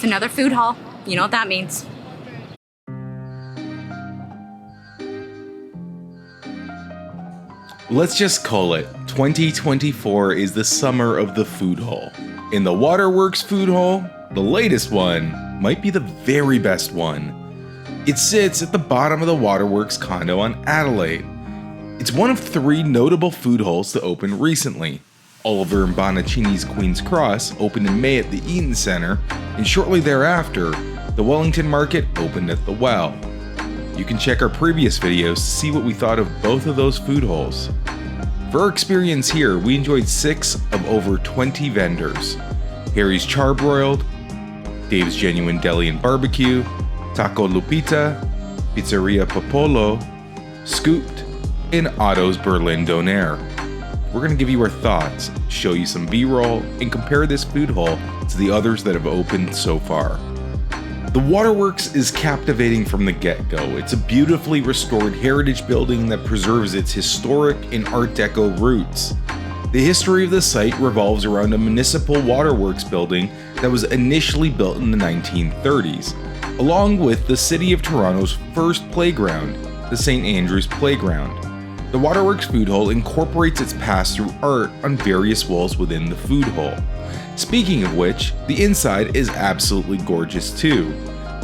It's another food hall. You know what that means. Let's just call it 2024 is the summer of the food hall. In the Waterworks Food Hall, the latest one might be the very best one. It sits at the bottom of the Waterworks condo on Adelaide. It's one of 3 notable food halls to open recently. Oliver and Bonaccini's Queen's Cross opened in May at the Eaton Centre, and shortly thereafter, the Wellington Market opened at the Well. You can check our previous videos to see what we thought of both of those food halls. For our experience here, we enjoyed 6 of over 20 vendors. Harry's Charbroiled, Dave's Genuine Deli and Barbecue, Taco Lupita, Pizzeria Pomodoro, Scooped, and Otto's Berlin Donaire. We're going to give you our thoughts, show you some B-roll, and compare this food hall to the others that have opened so far. The Waterworks is captivating from the get-go. It's a beautifully restored heritage building that preserves its historic and Art Deco roots. The history of the site revolves around a municipal waterworks building that was initially built in the 1930s, along with the City of Toronto's first playground, the St. Andrew's Playground. The Waterworks Food Hall incorporates its past through art on various walls within the food hall. Speaking of which, the inside is absolutely gorgeous too.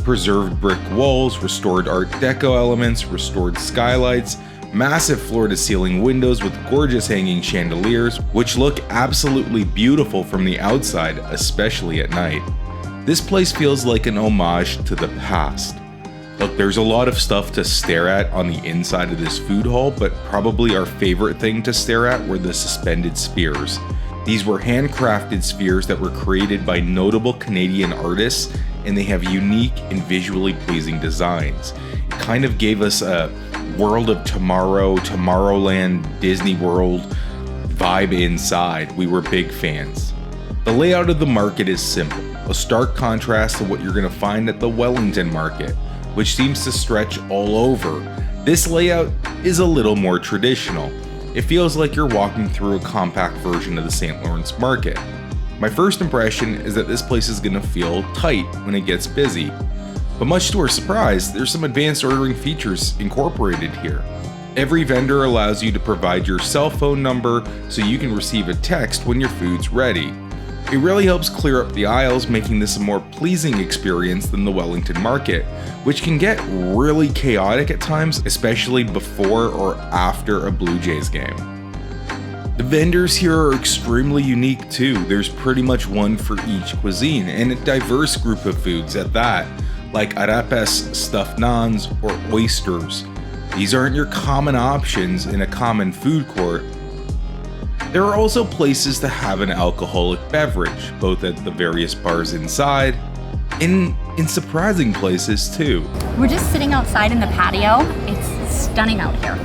Preserved brick walls, restored Art Deco elements, restored skylights, massive floor-to-ceiling windows with gorgeous hanging chandeliers, which look absolutely beautiful from the outside, especially at night. This place feels like an homage to the past. Look, there's a lot of stuff to stare at on the inside of this food hall, but probably our favorite thing to stare at were the suspended spheres. These were handcrafted spheres that were created by notable Canadian artists, and they have unique and visually pleasing designs. It kind of gave us a World of Tomorrow, Tomorrowland, Disney World vibe inside. We were big fans. The layout of the market is simple, a stark contrast to what you're going to find at the Wellington Market, which seems to stretch all over. This layout is a little more traditional. It feels like you're walking through a compact version of the St. Lawrence Market. My first impression is that this place is going to feel tight when it gets busy. But much to our surprise, there's some advanced ordering features incorporated here. Every vendor allows you to provide your cell phone number so you can receive a text when your food's ready. It really helps clear up the aisles, making this a more pleasing experience than the Wellington Market, which can get really chaotic at times, especially before or after a Blue Jays game. The vendors here are extremely unique too. There's pretty much one for each cuisine, and a diverse group of foods at that, like arepas, stuffed naans, or oysters. These aren't your common options in a common food court. There are also places to have an alcoholic beverage, both at the various bars inside, and in surprising places too. We're just sitting outside in the patio. It's stunning out here.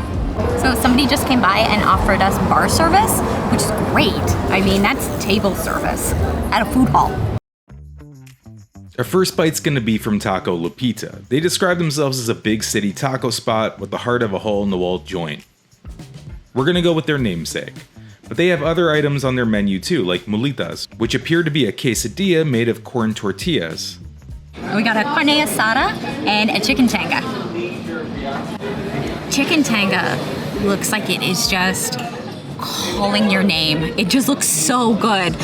So somebody just came by and offered us bar service, which is great. I mean, that's table service at a food hall. Our first bite's gonna be from Taco Lupita. They describe themselves as a big city taco spot with the heart of a hole-in-the-wall joint. We're gonna go with their namesake. But they have other items on their menu too, like mulitas, which appear to be a quesadilla made of corn tortillas. We got a carne asada and a chicken tanga. Chicken tanga looks like it is just calling your name. It just looks so good.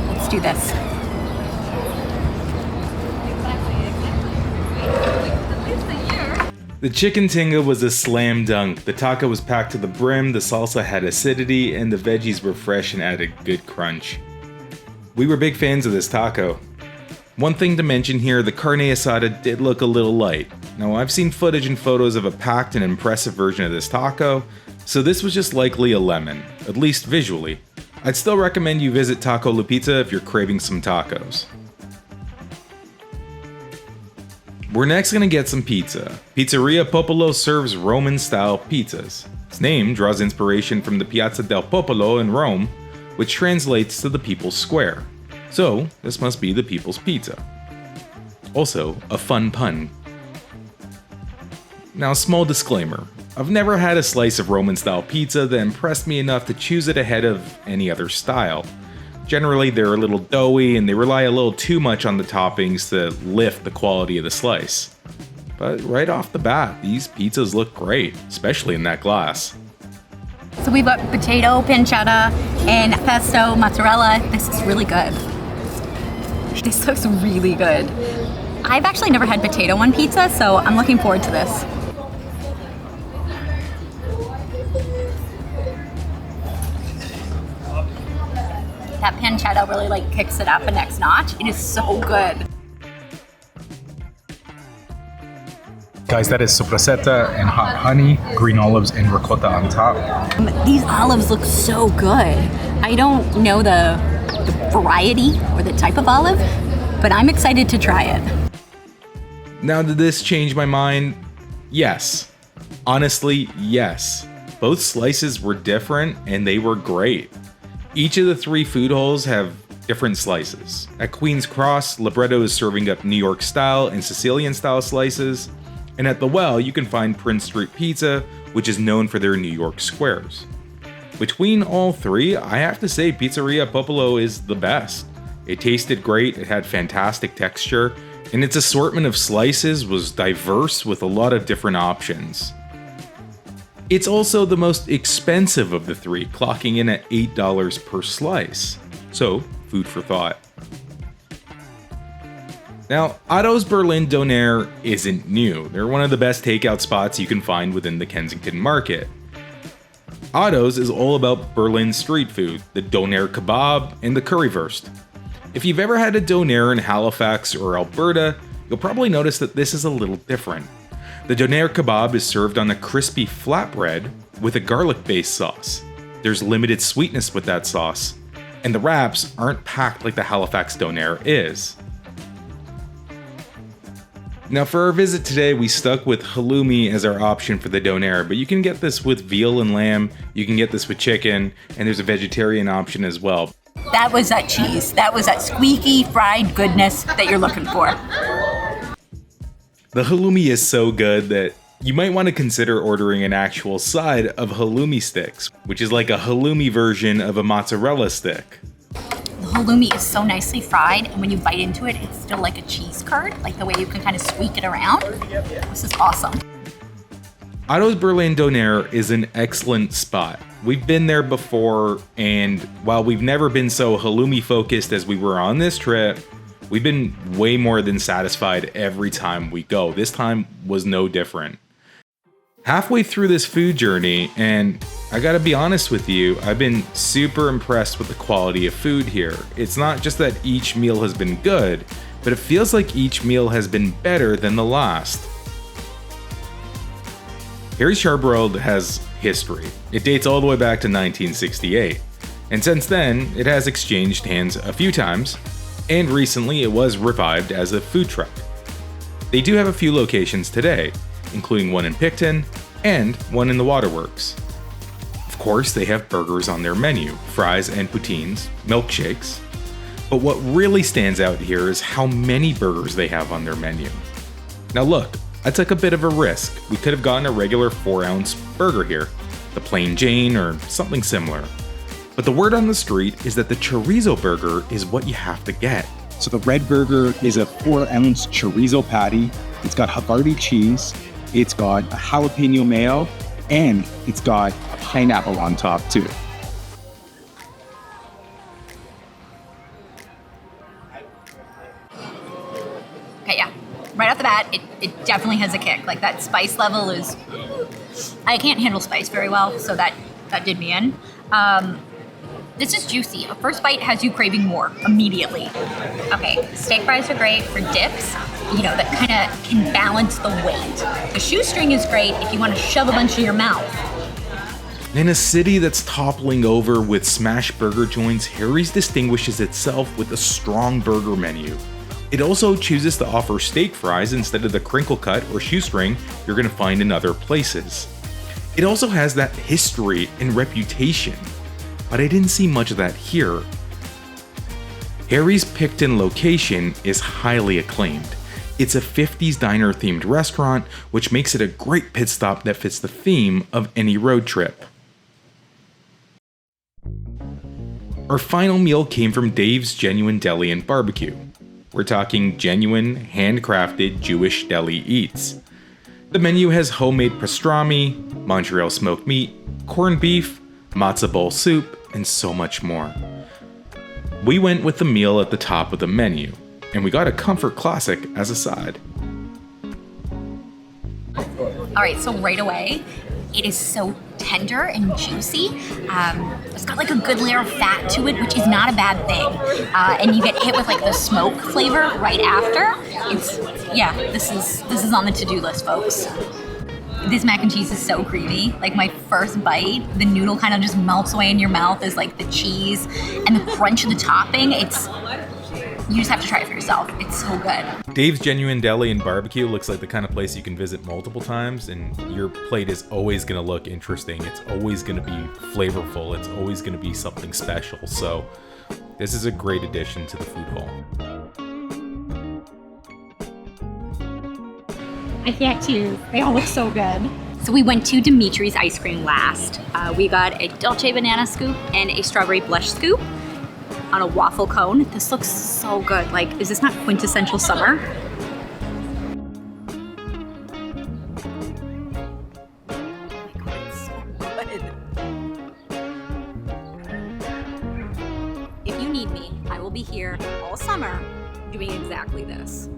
Let's do this. The chicken tinga was a slam dunk. The taco was packed to the brim, the salsa had acidity, and the veggies were fresh and added good crunch. We were big fans of this taco. One thing to mention here, the carne asada did look a little light. Now, I've seen footage and photos of a packed and impressive version of this taco, so this was just likely a lemon, at least visually. I'd still recommend you visit Taco Lupita if you're craving some tacos. We're next gonna get some pizza. Pizzeria Pomodoro serves Roman-style pizzas. Its name draws inspiration from the Piazza del Popolo in Rome, which translates to the People's Square. So, this must be the People's Pizza. Also, a fun pun. Now, small disclaimer. I've never had a slice of Roman-style pizza that impressed me enough to choose it ahead of any other style. Generally, they're a little doughy and they rely a little too much on the toppings to lift the quality of the slice. But right off the bat, these pizzas look great, especially in that glass. So we've got potato, pancetta, and pesto, mozzarella. This is really good. This looks really good. I've actually never had potato on pizza, so I'm looking forward to this. That pancetta really kicks it up a next notch. It is so good. Guys, that is sopressata and hot honey, green olives, and ricotta on top. These olives look so good. I don't know the variety or the type of olive, but I'm excited to try it. Now, did this change my mind? Yes. Honestly, yes. Both slices were different and they were great. Each of the 3 food halls have different slices. At Queen's Cross, Libretto is serving up New York style and Sicilian style slices. And at The Well, you can find Prince Street Pizza, which is known for their New York squares. Between all 3, I have to say Pizzeria Pomodoro is the best. It tasted great, it had fantastic texture, and its assortment of slices was diverse with a lot of different options. It's also the most expensive of the 3, clocking in at $8 per slice. So, food for thought. Now, Otto's Berlin Donaire isn't new. They're one of the best takeout spots you can find within the Kensington market. Otto's is all about Berlin street food, the Donaire kebab and the currywurst. If you've ever had a Donaire in Halifax or Alberta, you'll probably notice that this is a little different. The Donaire kebab is served on a crispy flatbread with a garlic-based sauce. There's limited sweetness with that sauce, and the wraps aren't packed like the Halifax Donaire is. Now for our visit today, we stuck with halloumi as our option for the Donaire, but you can get this with veal and lamb, you can get this with chicken, and there's a vegetarian option as well. That was that cheese. That was that squeaky fried goodness that you're looking for. The halloumi is so good that you might want to consider ordering an actual side of halloumi sticks, which is like a halloumi version of a mozzarella stick. The halloumi is so nicely fried, and when you bite into it, it's still like a cheese curd, like the way you can kind of squeak it around. This is awesome. Otto's Berlin Donaire is an excellent spot. We've been there before, and while we've never been so halloumi focused as we were on this trip, we've been way more than satisfied every time we go. This time was no different. Halfway through this food journey, and I gotta be honest with you, I've been super impressed with the quality of food here. It's not just that each meal has been good, but it feels like each meal has been better than the last. Harry's Charbroiled has history. It dates all the way back to 1968, and since then, it has exchanged hands a few times, and recently it was revived as a food truck. They do have a few locations today, including one in Picton and one in the Waterworks. Of course, they have burgers on their menu, fries and poutines, milkshakes. But what really stands out here is how many burgers they have on their menu. Now look, I took a bit of a risk. We could have gotten a regular 4-ounce burger here, the Plain Jane or something similar. But the word on the street is that the chorizo burger is what you have to get. So the red burger is a 4-ounce chorizo patty. It's got Havarti cheese, it's got a jalapeno mayo, and it's got a pineapple on top too. Okay, yeah. Right off the bat, it definitely has a kick. Like that spice level is, I can't handle spice very well, so that did me in. This is juicy. A first bite has you craving more immediately. Okay, steak fries are great for dips, that kind of can balance the weight. The shoestring is great if you want to shove a bunch in your mouth. In a city that's toppling over with smash burger joints, Harry's distinguishes itself with a strong burger menu. It also chooses to offer steak fries instead of the crinkle cut or shoestring you're going to find in other places. It also has that history and reputation, but I didn't see much of that here. Harry's Picton location is highly acclaimed. It's a 50s diner themed restaurant, which makes it a great pit stop that fits the theme of any road trip. Our final meal came from Dave's Genuine Deli and Barbecue. We're talking genuine, handcrafted Jewish deli eats. The menu has homemade pastrami, Montreal smoked meat, corned beef, matzo ball soup, and so much more. We went with the meal at the top of the menu, and we got a comfort classic as a side. All right, so right away, it is so tender and juicy. It's got like a good layer of fat to it, which is not a bad thing. And you get hit with like the smoke flavor right after. This is on the to-do list, folks. This mac and cheese is so creamy. Like my first bite, the noodle kind of just melts away in your mouth as like the cheese and the crunch of the topping. You just have to try it for yourself. It's so good. Dave's Genuine Deli and Barbecue looks like the kind of place you can visit multiple times, and your plate is always going to look interesting. It's always going to be flavorful. It's always going to be something special. So this is a great addition to the food hall. I can't choose. They all look so good. So we went to Dimitri's Ice Cream last. We got a Dolce Banana scoop and a Strawberry Blush scoop on a waffle cone. This looks so good. Like, is this not quintessential summer? Oh my God, it's so good. If you need me, I will be here all summer doing exactly this.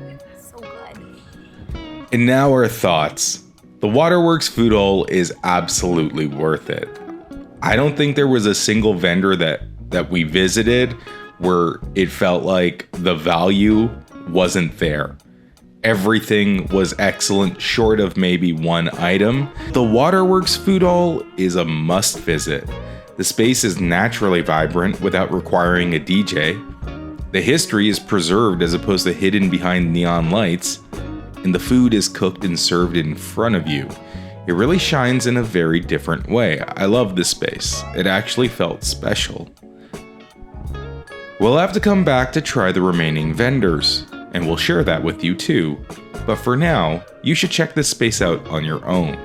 It's so good. And now our thoughts. The Waterworks Food Hall is absolutely worth it. I don't think there was a single vendor that we visited where it felt like the value wasn't there. Everything was excellent, short of maybe one item. The Waterworks Food Hall is a must visit. The space is naturally vibrant without requiring a DJ. The history is preserved as opposed to hidden behind neon lights, and the food is cooked and served in front of you. It really shines in a very different way. I love this space. It actually felt special. We'll have to come back to try the remaining vendors, and we'll share that with you too. But for now, you should check this space out on your own.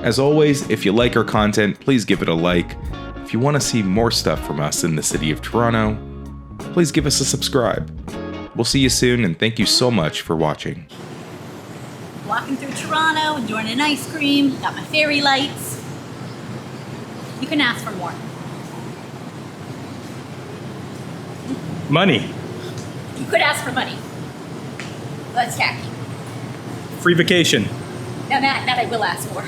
As always, if you like our content, please give it a like. If you want to see more stuff from us in the city of Toronto, please give us a subscribe. We'll see you soon, and thank you so much for watching. Walking through Toronto, enjoying an ice cream, got my fairy lights. You can ask for more. Money. You could ask for money. That's tacky. Free vacation. Now that I will ask for.